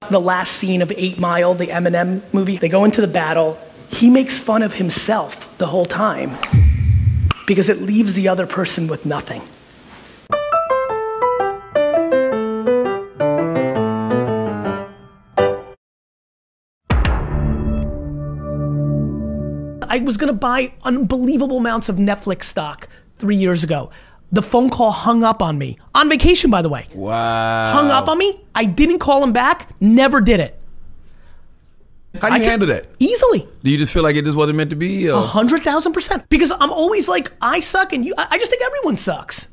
The last scene of 8 Mile, the Eminem movie, they go into the battle. He makes fun of himself the whole time because it leaves the other person with nothing. I was gonna buy unbelievable amounts of Netflix stock 3 years ago. The phone call hung up on me. On vacation, by the way. Wow. Hung up on me. I didn't call him back. Never did it. How do you handle that? Easily. Do you just feel like it just wasn't meant to be? 100,000%. Because I'm always like, I suck and you, I just think everyone sucks.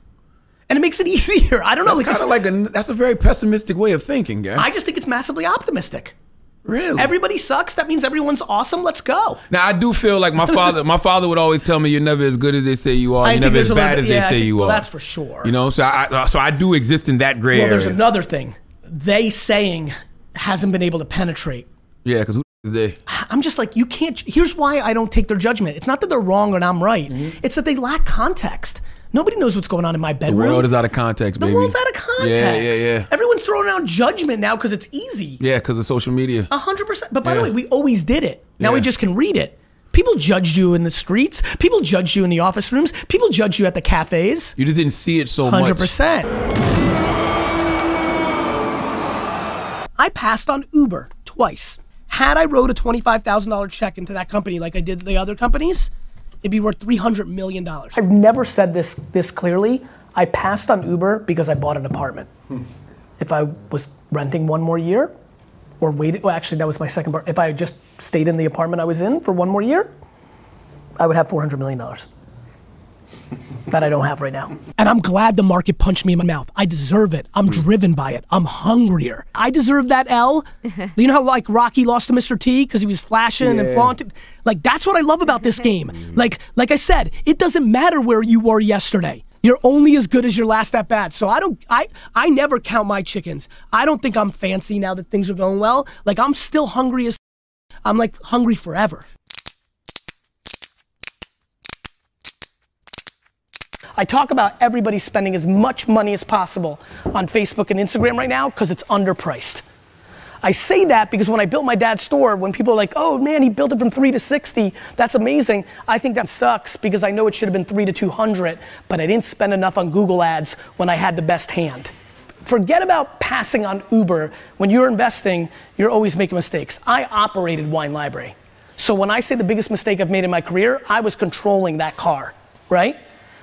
And it makes it easier. I don't know. That's kind of that's a very pessimistic way of thinking, Gary. I just think it's massively optimistic. Really? Everybody sucks. That means everyone's awesome. Let's go. Now I do feel like my father would always tell me, "You're never as good as they say you are. You're never as bad as they say you are." That's for sure. You know, so I do exist in that gray area. Well, there's another thing. They saying hasn't been able to penetrate. Yeah, because who is they? I'm just like, you can't. Here's why I don't take their judgment. It's not that they're wrong and I'm right. Mm-hmm. It's that they lack context. Nobody knows what's going on in my bedroom. The world is out of context, baby. The world's out of context. Yeah. Everyone's throwing around judgment now because it's easy. Yeah, because of social media. 100%. But by the way, we always did it. Now we just can read it. People judged you in the streets. People judged you in the office rooms. People judged you at the cafes. You just didn't see it so much. 100%. I passed on Uber twice. Had I wrote a $25,000 check into that company like I did the other companies, it'd be worth $300 million. I've never said this clearly. I passed on Uber because I bought an apartment. If I was renting one more year or waited, well actually that was my second part. If I just stayed in the apartment I was in for one more year, I would have $400 million that I don't have right now. And I'm glad the market punched me in my mouth. I deserve it. I'm driven by it. I'm hungrier. I deserve that L. You know how like Rocky lost to Mr. T because he was flashing and flaunting? Like that's what I love about this game. Like I said, it doesn't matter where you were yesterday. You're only as good as your last at bat. So I never count my chickens. I don't think I'm fancy now that things are going well. Like I'm still hungry as I'm like hungry forever. I talk about everybody spending as much money as possible on Facebook and Instagram right now because it's underpriced. I say that because when I built my dad's store, when people are like, oh man, he built it from 3 to 60, that's amazing. I think that sucks because I know it should have been 3 to 200, but I didn't spend enough on Google ads when I had the best hand. Forget about passing on Uber. When you're investing, you're always making mistakes. I operated Wine Library. So when I say the biggest mistake I've made in my career, I was controlling that car, right?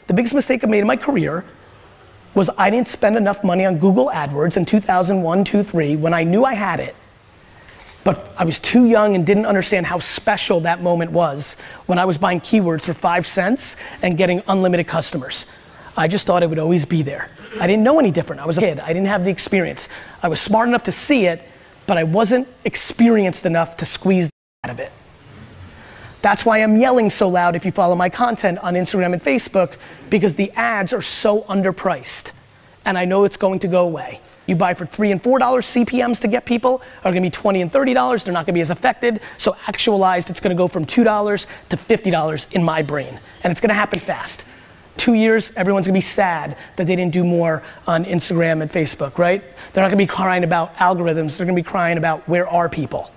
The biggest mistake I made in my career was I didn't spend enough money on Google AdWords in 2001, 2, 3 when I knew I had it. But I was too young and didn't understand how special that moment was when I was buying keywords for 5 cents and getting unlimited customers. I just thought it would always be there. I didn't know any different. I was a kid. I didn't have the experience. I was smart enough to see it, but I wasn't experienced enough to squeeze out of it. That's why I'm yelling so loud if you follow my content on Instagram and Facebook, because the ads are so underpriced. And I know it's going to go away. You buy for $3 and $4 CPMs to get people are gonna be $20 and $30. They're not gonna be as affected. So actualized, it's gonna go from $2 to $50 in my brain. And it's gonna happen fast. 2 years, everyone's gonna be sad that they didn't do more on Instagram and Facebook, right? They're not gonna be crying about algorithms. They're gonna be crying about where are people?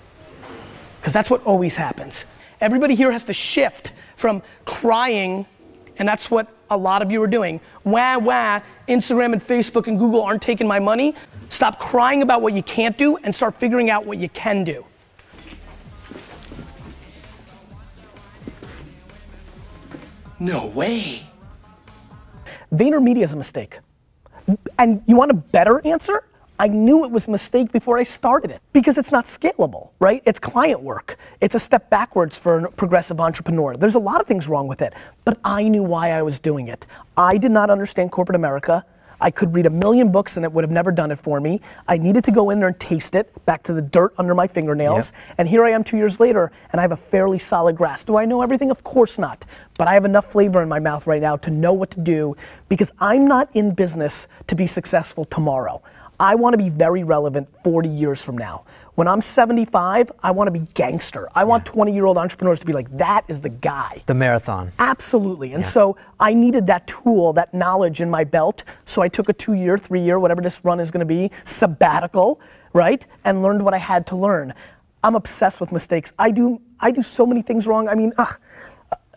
Because that's what always happens. Everybody here has to shift from crying, and that's what a lot of you are doing. Wah, wah, Instagram and Facebook and Google aren't taking my money. Stop crying about what you can't do and start figuring out what you can do. No way. VaynerMedia is a mistake. And you want a better answer? I knew it was a mistake before I started it because it's not scalable, right? It's client work. It's a step backwards for a progressive entrepreneur. There's a lot of things wrong with it, but I knew why I was doing it. I did not understand corporate America. I could read 1,000,000 books and it would have never done it for me. I needed to go in there and taste it, back to the dirt under my fingernails. Yep. And here I am 2 years later and I have a fairly solid grasp. Do I know everything? Of course not. But I have enough flavor in my mouth right now to know what to do because I'm not in business to be successful tomorrow. I want to be very relevant 40 years from now. When I'm 75, I want to be gangster. I want 20-year-old entrepreneurs to be like, that is the guy. The marathon. Absolutely. And so I needed that tool, that knowledge in my belt. So I took a 2-year, 3-year, whatever this run is going to be, sabbatical, right? And learned what I had to learn. I'm obsessed with mistakes. I do so many things wrong. I mean,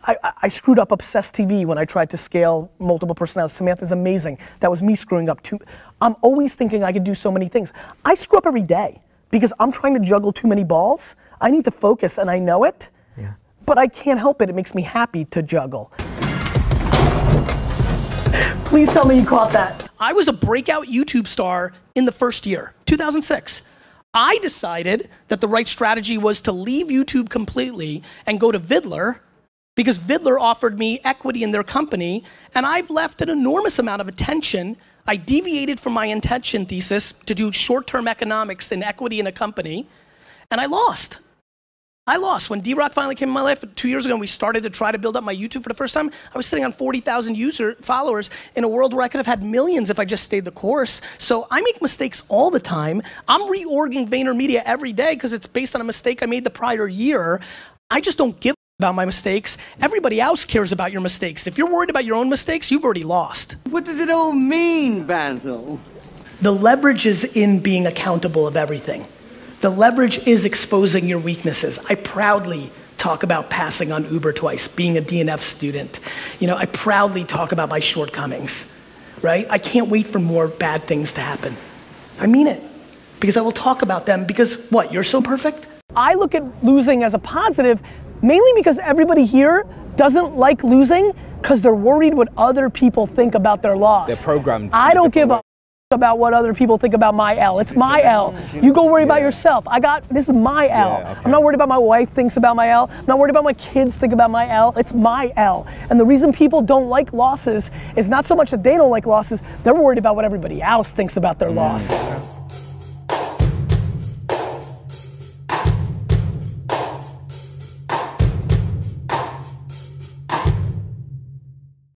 I screwed up Obsessed TV when I tried to scale multiple personalities. Samantha's amazing. That was me screwing up too. I'm always thinking I could do so many things. I screw up every day because I'm trying to juggle too many balls. I need to focus and I know it, but I can't help it. It makes me happy to juggle. Please tell me you caught that. I was a breakout YouTube star in the first year, 2006. I decided that the right strategy was to leave YouTube completely and go to Vidler, because Vidler offered me equity in their company, and I've left an enormous amount of attention. I deviated from my intention thesis to do short-term economics and equity in a company, and I lost. When D-Rock finally came in my life 2 years ago and we started to try to build up my YouTube for the first time, I was sitting on 40,000 followers in a world where I could have had millions if I just stayed the course. So I make mistakes all the time. I'm reorging VaynerMedia every day because it's based on a mistake I made the prior year. I just don't give about my mistakes. Everybody else cares about your mistakes. If you're worried about your own mistakes, you've already lost. What does it all mean, Basil? The leverage is in being accountable of everything. The leverage is exposing your weaknesses. I proudly talk about passing on Uber twice, being a DNF student. You know, I proudly talk about my shortcomings, right? I can't wait for more bad things to happen. I mean it, because I will talk about them because what, you're so perfect? I look at losing as a positive, mainly because everybody here doesn't like losing because they're worried what other people think about their loss. They're programmed. I don't give a about what other people think about my L. It's my L. You go worry about yourself. This is my L. Yeah, okay. I'm not worried about my wife thinks about my L. I'm not worried about my kids think about my L. It's my L. And the reason people don't like losses is not so much that they don't like losses, they're worried about what everybody else thinks about their loss.